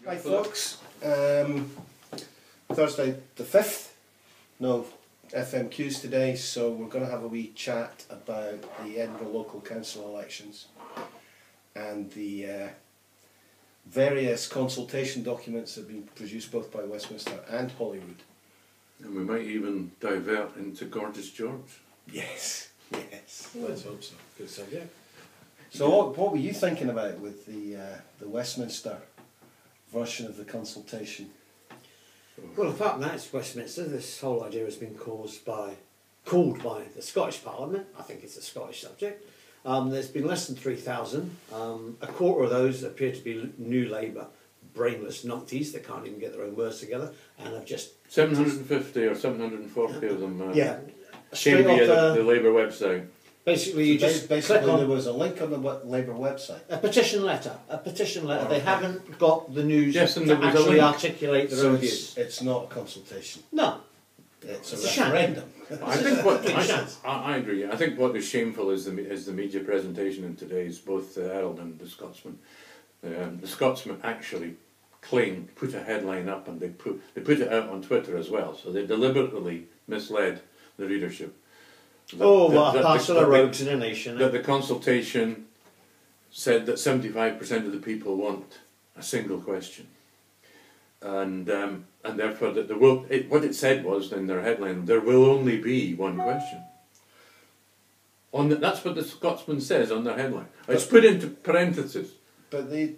Hi folks, Thursday the 5th, no FMQs today, so we're going to have a wee chat about the Edinburgh local council elections and the various consultation documents that have been produced both by Westminster and Holyrood. And we might even divert into Gorgeous George. Yes, yes. Let's hope so. Good subject. So what were you thinking about with the Westminster version of the consultation? Well, apart from that, it's Westminster. This whole idea has been called by the Scottish Parliament. I think it's a Scottish subject. There's been less than 3,000. A quarter of those appear to be New Labour, brainless numpties that can't even get their own words together, and have just 750 or 740 of them. Yeah, Came via the Labour website. Basically, you just click on. There was a link on the Labour website. A petition letter. Oh, they haven't got the news yes, and to there was actually a link. articulate their So own it's, views. it's not a consultation. No. It's It's a a sham. referendum. I think what Chance. I agree. I think what is shameful is the media presentation in today's both the Herald and the Scotsman. The Scotsman actually put a headline up, and they put it out on Twitter as well. So they deliberately misled the readership. A parcel of rogues in a nation. That the consultation said that 75% of the people want a single question, and therefore that what it said was in their headline, there will only be one question. That's what the Scotsman says on their headline. It's put into parentheses. But the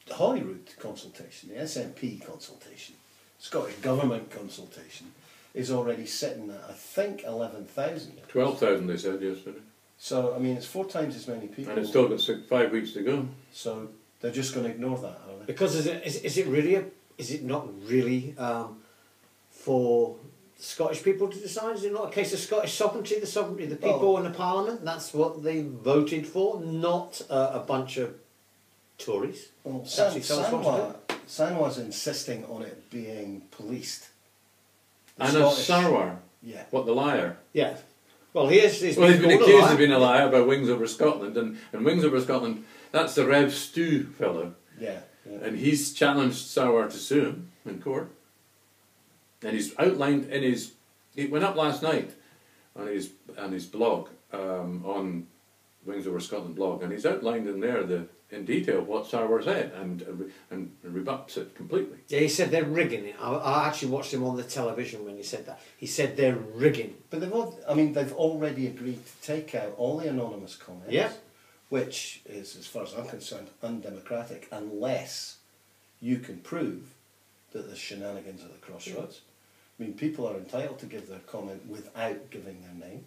Holyrood consultation, the SNP consultation, Scottish Government consultation, is already sitting at, I think, 11,000. 12,000 they said yesterday. So, I mean, it's 4 times as many people. And it's still got 5 weeks to go. So, they're just going to ignore that, are they? Because is it not really for Scottish people to decide? Is it not a case of Scottish sovereignty, the sovereignty of the people and the Parliament? That's what they voted for, not a bunch of Tories. Well, Sanwa's insisting on it being policed. The And Scottish- Sarwar, Yeah. what, the liar? Yeah. Well, he's He's been accused of being a liar. liar by Wings Over Scotland, and Wings Over Scotland, that's the Rev Stew fellow. Yeah. Yeah. And he's challenged Sarwar to sue him in court. And he's outlined it went up last night on his blog, on Wings Over Scotland blog, and he's outlined in there in detail what Sarwar said and rebuts it completely. Yeah, he said they're rigging it. I actually watched him on the television when he said that. He said they're rigging. But they've already agreed to take out all the anonymous comments. Yeah. Which is, as far as I'm concerned, undemocratic unless you can prove that there's shenanigans at the crossroads. I mean, people are entitled to give their comment without giving their name.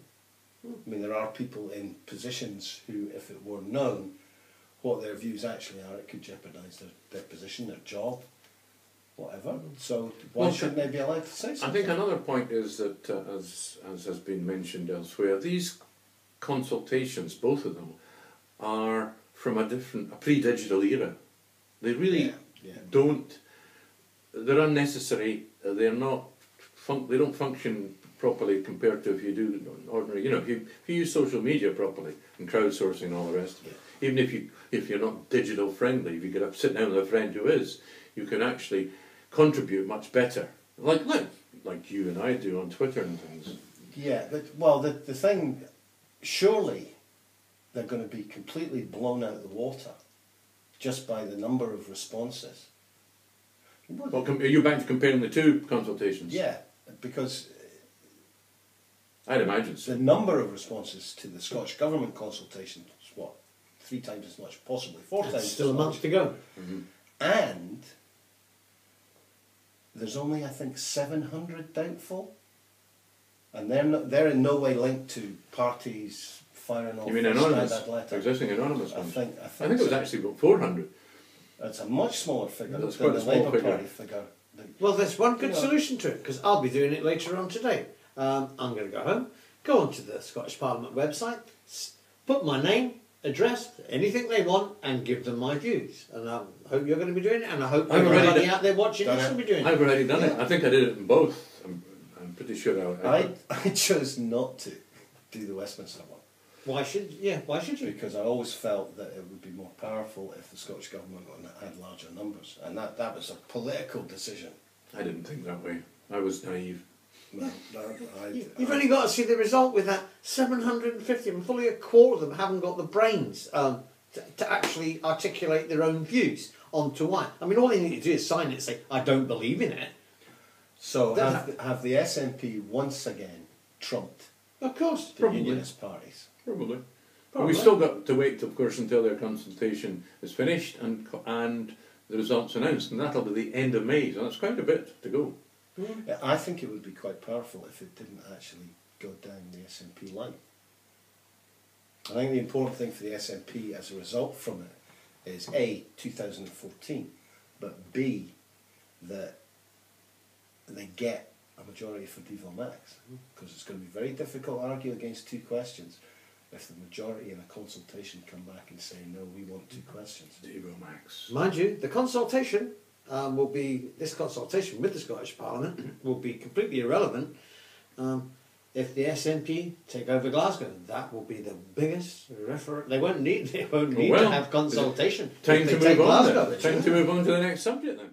I mean, there are people in positions who, if it were known what their views actually are, it could jeopardise their position, their job, whatever. So why shouldn't they be allowed to say something? I think another point is that, as has been mentioned elsewhere, these consultations, both of them, are from a pre-digital era. They really don't. They're unnecessary. They're not. They don't function properly compared to if you do ordinary. You know, if you use social media properly and crowdsourcing and all the rest of it. Even if you're not digital friendly, if you get up sit down with a friend who is, you can actually contribute much better. Like you and I do on Twitter and things. Yeah, but the thing, surely they're going to be completely blown out of the water just by the number of responses. Well, are you back to comparing the two consultations? Yeah, because I'd imagine so. the number of responses to the Scottish Government consultation is what? 3 times as much, possibly 4 times. Still a as month much. to go. Mm-hmm. And there's only, I think, 700 doubtful, and they're in no way linked to parties firing off. You mean anonymous? Existing anonymous ones? I think it was actually about 400. It's a much smaller figure That's than quite a the small Labour figure. Party figure. Well, there's one good solution to it, because I'll be doing it later on today. I'm going to go home, go onto the Scottish Parliament website, put my name, address, anything they want, and give them my views. And I hope you're going to be doing it, and I hope everybody out there watching this will be doing it. I've already done it. I think I did it in both. I'm pretty sure I chose not to do the Westminster one. Why should you? Because I always felt that it would be more powerful if the Scottish Government had larger numbers, and that was a political decision. I didn't think that way. I was naive. Well, You've only got to see the result with that 750, and fully a quarter of them haven't got the brains to actually articulate their own views onto why. I mean, all they need to do is sign it and say, I don't believe in it. So have the SNP once again trumped Of course, the probably. unionist parties? Probably. But we've still got to wait, of course, until their consultation is finished and the results announced, and that'll be the end of May, so that's quite a bit to go. Yeah, I think it would be quite powerful if it didn't actually go down the SNP line. I think the important thing for the SNP as a result from it is A, 2014, but B, that they get a majority for Devo Max, because it's going to be very difficult to argue against two questions if the majority in a consultation come back and say, no, we want two questions. Devo Max. Mind you, the consultation this consultation with the Scottish Parliament will be completely irrelevant if the SNP take over Glasgow. That will be the biggest referendum. They won't need to have consultation. Time to if they take move on. Glasgow, Time to move on to the next subject then.